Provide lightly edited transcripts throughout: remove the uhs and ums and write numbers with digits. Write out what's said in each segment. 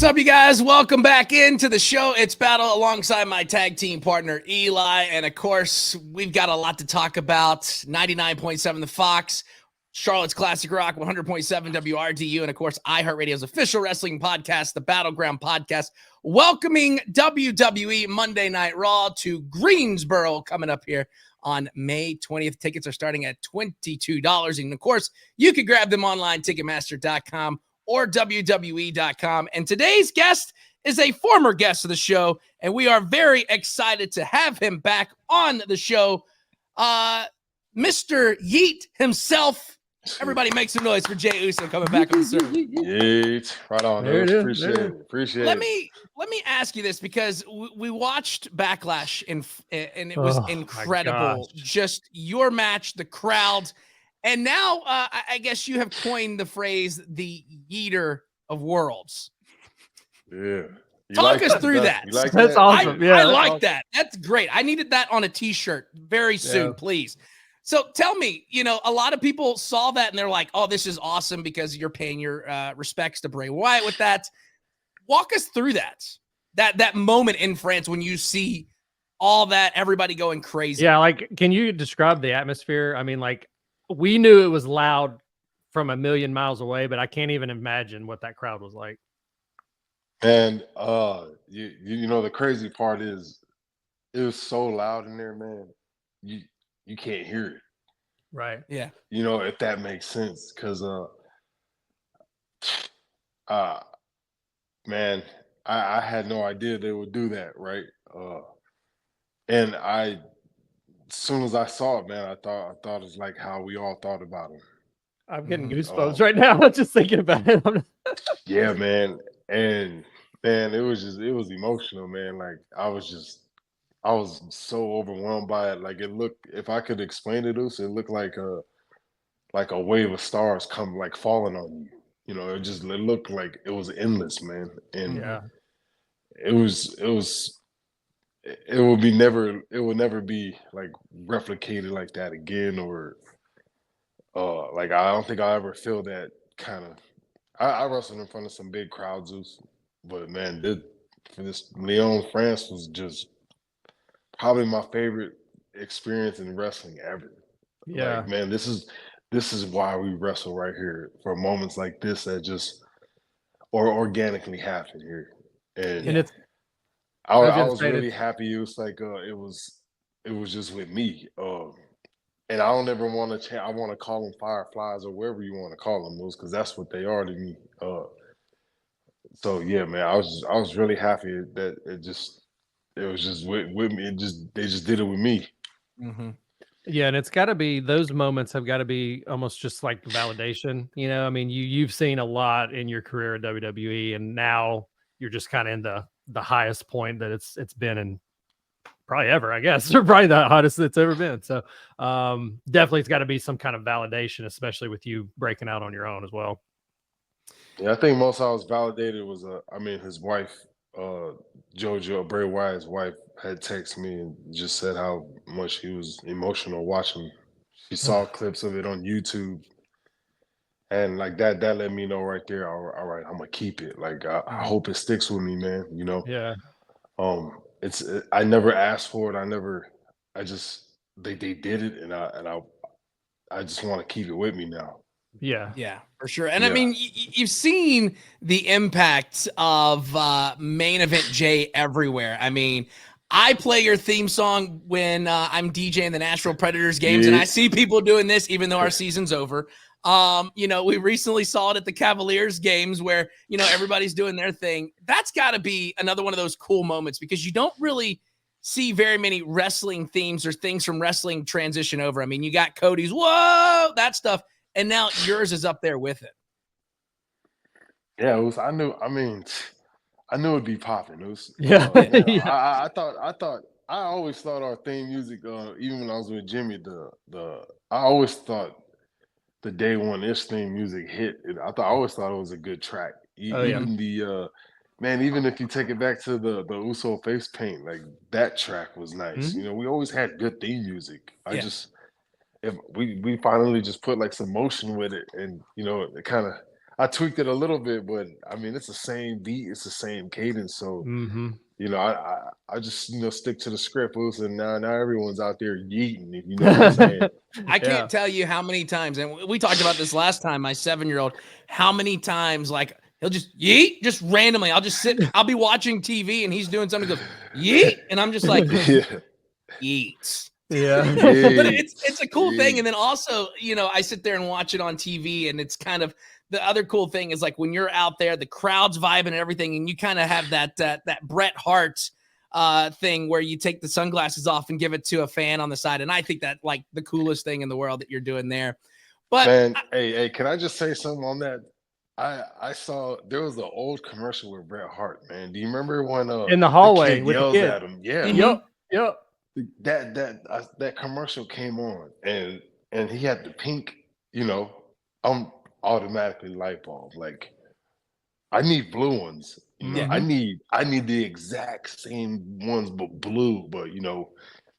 What's up, you guys? Welcome back into the show. It's Battle alongside my tag team partner, Eli. And of course, we've got a lot to talk about. 99.7 The Fox, Charlotte's Classic Rock, 100.7 WRDU, and of course, iHeartRadio's official wrestling podcast, the Battleground Podcast, welcoming WWE Monday Night Raw to Greensboro coming up here on May 20th. Tickets are starting at $22. And of course, you can grab them online, Ticketmaster.com or WWE.com. And today's guest is a former guest of the show, and we are very excited to have him back on the show. Mr. Yeet himself. Everybody make some noise for Jey Uso coming back on the server. Yeet. Right on. There it is. Appreciate it. Appreciate Let it. me ask you this, because we watched Backlash and it was incredible. Just your match, the crowd. And now I guess you have coined the phrase the Yeeter of worlds. Yeah. Talk us through that. Like That's that? awesome. I like that. That's great. I needed that on a t-shirt very soon, please. So tell me, a lot of people saw that and they're like, oh, this is awesome because you're paying your respects to Bray Wyatt with that. Walk us through that moment in France when you see all that, everybody going crazy. Yeah, can you describe the atmosphere? I mean, we knew it was loud from a million miles away, but I can't even imagine what that crowd was like. And you know the crazy part is it was so loud in there, man. You can't hear it. Right. Yeah. If that makes sense, because man, I had no idea they would do that, right? And as soon as I saw it, man, I thought it was like how we all thought about him. I'm getting goosebumps right now just thinking about it. Yeah, man. And man, it was emotional, man. Like I was so overwhelmed by it. Like it looked, if I could explain it looked like a wave of stars falling on you. It looked like it was endless, man. And Yeah. it will never be like replicated like that again, or I don't think I'll ever feel that kind of. I wrestled in front of some big crowds, but man, this Lyon, France was just probably my favorite experience in wrestling ever. Yeah. Like, man, this is why we wrestle right here, for moments like this that just organically happen here. And I was really happy. It was like it was just with me. And I don't ever want to I want to call them fireflies or wherever you want to call them those, because that's what they are to me. So yeah, man, I was really happy that it was just with me. They just did it with me. Mm-hmm. Yeah, and it's got to be, those moments have got to be almost just like validation. I mean, you've seen a lot in your career at WWE, and now you're just kind of in the highest point that it's been in probably ever, I guess, or probably the hottest it's ever been. So definitely it's got to be some kind of validation, especially with you breaking out on your own as well. Yeah, I think most I was validated was his wife, JoJo, Bray Wyatt's wife, had texted me and just said how much she was emotional watching. She saw clips of it on YouTube, and like that let me know right there. All right, I'm gonna keep it. Like I hope it sticks with me, man. Yeah. I never asked for it. They did it, and I just want to keep it with me now. Yeah, for sure. And I mean, you've seen the impact of main event Jey everywhere. I mean, I play your theme song when I'm DJing the Nashville Predators games, and I see people doing this even though our season's over. We recently saw it at the Cavaliers games where, everybody's doing their thing. That's got to be another one of those cool moments, because you don't really see very many wrestling themes or things from wrestling transition over. I mean, you got Cody's, whoa, that stuff. And now yours is up there with it. Yeah, it was. I knew it'd be popping. It was. Yeah. I always thought our theme music, even when I was with Jimmy, I always thought the day one Ish theme music hit. I always thought it was a good track. Even if you take it back to the Uso face paint, like that track was nice. Mm-hmm. We always had good theme music. If we finally just put like some motion with it, and it kind of, I tweaked it a little bit, but I mean, it's the same beat, it's the same cadence. So, you know, I just, you know, stick to the script, and now everyone's out there yeeting, if you know what I'm saying. I can't tell you how many times, and we talked about this last time, my 7-year-old, how many times, like, he'll just yeet, just randomly. I'll be watching TV and he's doing something, goes yeet, and I'm just like, yeets. Yeah. But it's a cool thing. And then also, you know, I sit there and watch it on TV, and it's kind of the other cool thing is like when you're out there, the crowd's vibing and everything, and you kind of have that Bret Hart thing where you take the sunglasses off and give it to a fan on the side. And I think that like the coolest thing in the world that you're doing there. But man, hey, can I just say something on that? I saw there was an old commercial with Bret Hart, man. Do you remember when in the hallway the kid with yells the kid. at him? Yeah. Yep. That commercial came on, and he had the pink, you know, I'm automatically light bulb. Like, I need blue ones. You know, I need the exact same ones, but blue. But you know,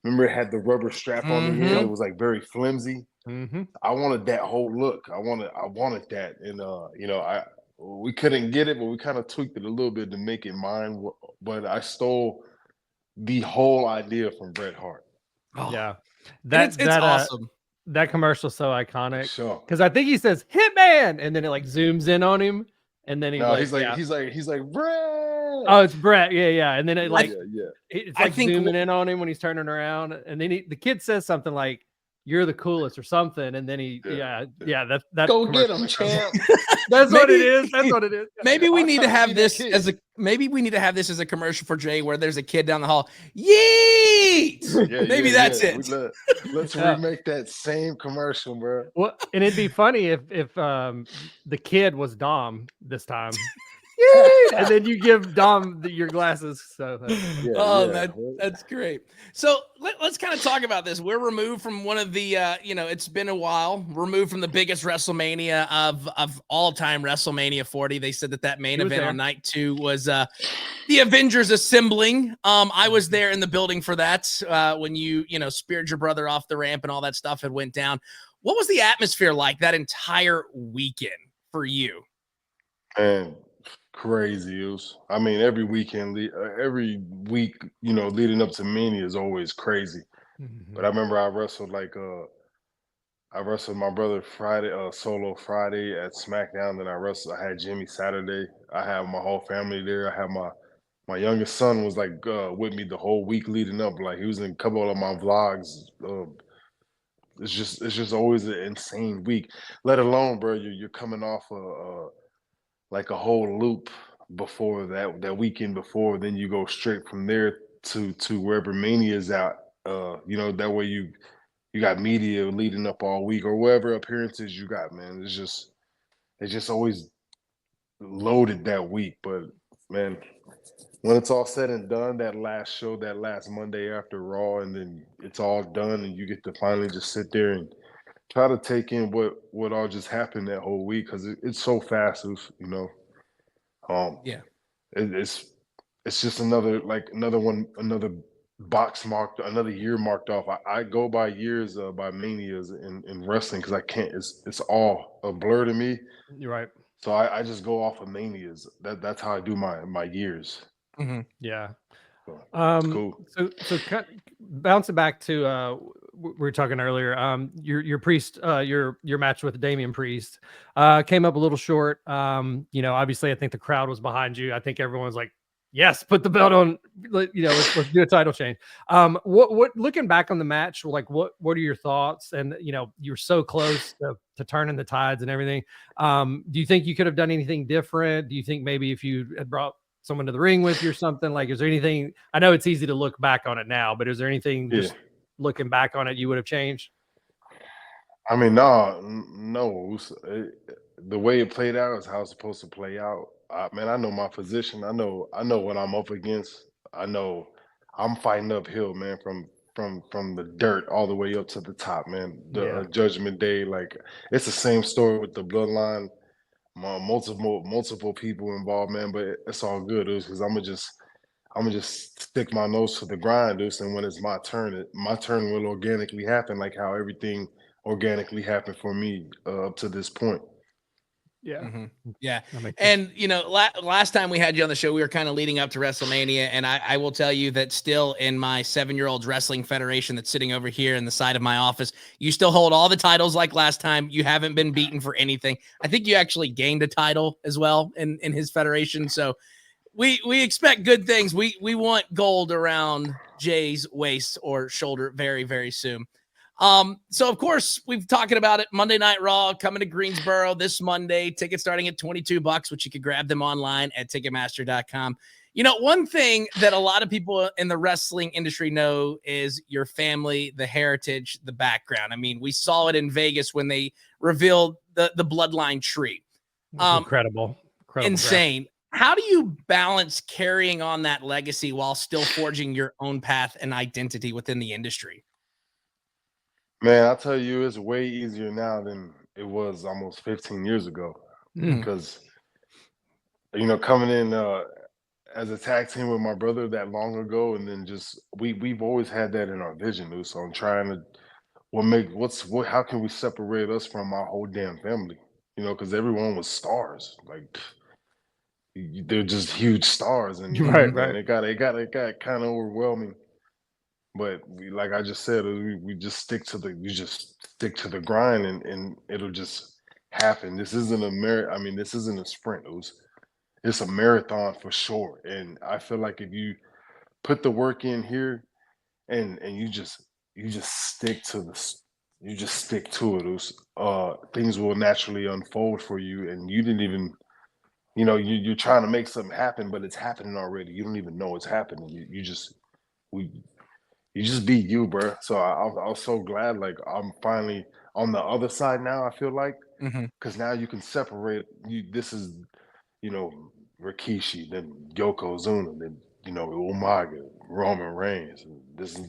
remember it had the rubber strap on the end. It was like very flimsy. I wanted that whole look. I wanted that, and you know, we couldn't get it, but we kind of tweaked it a little bit to make it mine. But I stole the whole idea from Bret Hart. Oh. Yeah, it's awesome. That commercial's so iconic. Sure. Because I think he says "Hitman" and then it like zooms in on him, and then he's like Bret. Oh, it's Bret. Yeah. And then it like it's like I think zooming in on him when he's turning around, and then the kid says something like, "You're the coolest" or something, and then that go get him, champ. That's what it is. That's what it is. Maybe we need to have this as a commercial for Jey where there's a kid down the hall. Yeet! Maybe that's it. Let's remake that same commercial, bro. Well, and it'd be funny if the kid was Dom this time. And then you give Dom your glasses. So that's great. So let's kind of talk about this. We're removed from one of the it's been a while, removed from the biggest WrestleMania of all time, WrestleMania 40. They said that main event on night 2 was the Avengers assembling. I was there in the building for that when you speared your brother off the ramp and all that stuff had went down. What was the atmosphere like that entire weekend for you? And crazy. I mean, every week, leading up to Mania is always crazy. But I remember I wrestled my brother Friday, solo Friday at SmackDown. Then I had Jimmy Saturday. I had my whole family there. I had my youngest son was like with me the whole week leading up. Like he was in a couple of my vlogs. It's just always an insane week. Let alone, bro, you're coming off like a whole loop before that weekend before, then you go straight from there to wherever Mania is out. That way you got media leading up all week or whatever appearances you got, man. It's just always loaded that week. But man, when it's all said and done, that last show, that last Monday after Raw, and then it's all done and you get to finally just sit there and try to take in what all just happened that whole week, because it's so fast. It's just another box marked, another year marked off. I go by years by manias in wrestling because I can't. It's all a blur to me. You're right. So I just go off of manias. That's how I do my years. Yeah. So, cool. So bouncing back to we were talking earlier, your Priest, your match with Damian Priest came up a little short. Obviously I think the crowd was behind you. I think everyone's like, yes, put the belt on, let's do a title change. What looking back on the match, like what are your thoughts? And you're so close to turning the tides and everything. Do you think you could have done anything different? Do you think maybe if you had brought someone to the ring with you or something, like, is there anything, I know it's easy to look back on it now, but is there anything just looking back on it you would have changed? I mean, no. The way it played out is how it's supposed to play out. Man, I know my position. I know what I'm up against. I know I'm fighting uphill, man, from the dirt all the way up to the top, man. The Judgment Day, like, it's the same story with the Bloodline. Multiple people involved, man, but it's all good, dude, because I'm gonna just stick my nose to the grind, dude, and when it's my turn will organically happen, like how everything organically happened for me up to this point. Yeah. Mm-hmm. Yeah. And, you know, last time we had you on the show, we were kind of leading up to WrestleMania. And I will tell you that still in my 7-year-old's wrestling federation that's sitting over here in the side of my office, you still hold all the titles like last time. You haven't been beaten for anything. I think you actually gained a title as well in his federation. So we expect good things. We want gold around Jay's waist or shoulder very, very soon. So of course we've talking about it. Monday Night Raw coming to Greensboro this Monday. Tickets starting at $22, which you could grab them online at Ticketmaster.com. You know, one thing that a lot of people in the wrestling industry know is your family, the heritage, the background. I mean, we saw it in Vegas when they revealed the bloodline tree. Incredible. Insane. How do you balance carrying on that legacy while still forging your own path and identity within the industry? Man, I'll tell you, it's way easier now than it was almost 15 years ago. Because, you know, coming in as a tag team with my brother that long ago, and then just we've always had that in our vision, so I'm trying to how can we separate us from our whole damn family? You know, because everyone was stars, like they're just huge stars, and right. It got kind of overwhelming. But like I just said, we just stick to the grind, and it'll just happen. This isn't this isn't a sprint. It's a marathon for sure. And I feel like if you put the work in here, and you just stick to it, things will naturally unfold for you, and you didn't even. You know, you're trying to make something happen, but it's happening already. You don't even know it's happening. You just be you, bro. So I was so glad, like I'm finally on the other side now. I feel like because now you can separate. This is, you know, Rikishi, then Yokozuna, then Umaga, Roman Reigns. This is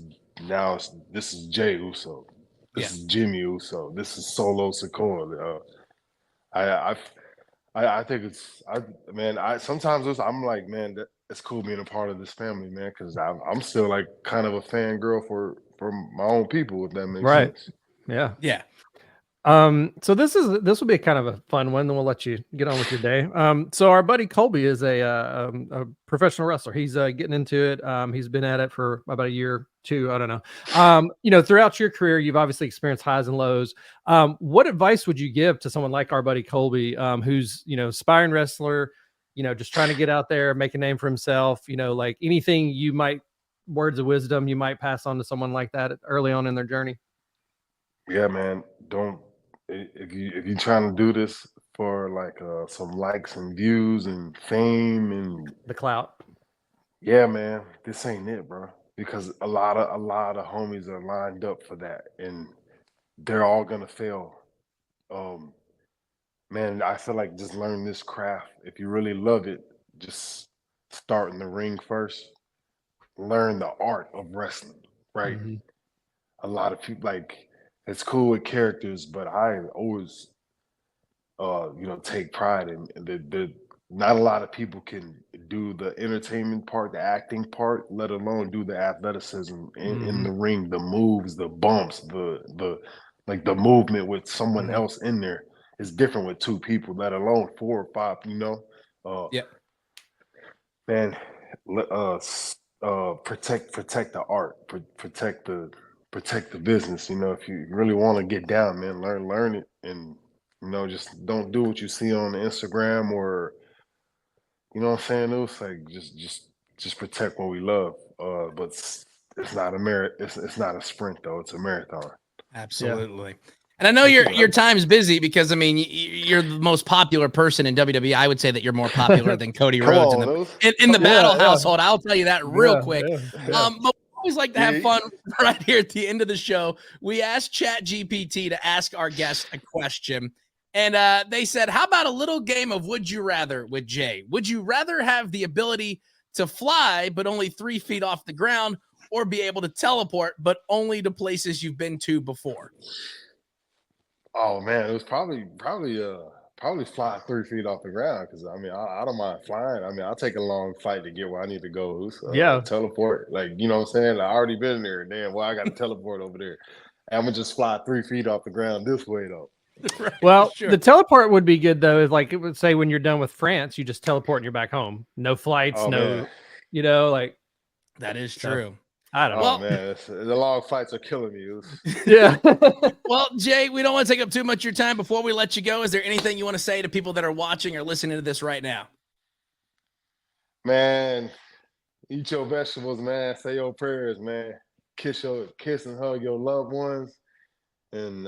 Jey Uso. This is Jimmy Uso. This is Solo Sikoa. I think sometimes I'm like, man, it's cool being a part of this family, man, because I'm still like kind of a fangirl for my own people, if that makes sense. Yeah. So this will be kind of a fun one, then we'll let you get on with your day. So our buddy Colby is a professional wrestler. He's getting into it. He's been at it for about a year, 2, I don't know. You know, throughout your career, you've obviously experienced highs and lows. What advice would you give to someone like our buddy Colby, who's, you know, aspiring wrestler, you know, just trying to get out there, make a name for himself, you know, like anything words of wisdom you might pass on to someone like that early on in their journey? Yeah, man. If you're trying to do this for like some likes and views and fame and the clout, yeah, man, this ain't it, bro. Because a lot of homies are lined up for that, and they're all gonna fail. Man, I feel like just learn this craft. If you really love it, just start in the ring first. Learn the art of wrestling, right? A lot of people like it's cool with characters, but I always take pride in the not a lot of people can do the entertainment part, the acting part, let alone do the athleticism in the ring, the moves, the bumps, the movement with someone else in there is different with 2 people, let alone 4 or 5, man, protect the art, protect the business. You know, if you really want to get down, man, learn it, and just don't do what you see on Instagram or you know what I'm saying. It was like just protect what we love. But it's not it's not a sprint though. It's a marathon. Absolutely. Yeah. And I know your time's busy because I mean you're the most popular person in WWE. I would say that you're more popular than Cody Rhodes in the battle household. I'll tell you that real quick. But we always like to have fun right here at the end of the show. We asked ChatGPT to ask our guest a question. And they said, how about a little game of Would You Rather with Jay? Would you rather have the ability to fly but only 3 feet off the ground, or be able to teleport but only to places you've been to before? Oh man, it was probably fly 3 feet off the ground, because I mean I don't mind flying. I mean I'll take a long flight to get where I need to go. So, teleport, like you know what I'm saying. I already been there. Damn, well I got to teleport over there. I'm gonna just fly 3 feet off the ground this way though. Right, well, sure. the teleport would be good though. Is like it would say when you're done with France, you just teleport and you're back home. No flights, Man. like that is true. I don't know. Oh man, the long flights are killing me. Yeah. Well, Jay, we don't want to take up too much of your time. Before we let you go, is there anything you want to say to people that are watching or listening to this right now? Man, eat your vegetables, man. Say your prayers, man. Kiss and hug your loved ones, and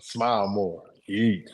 smile more. Eat.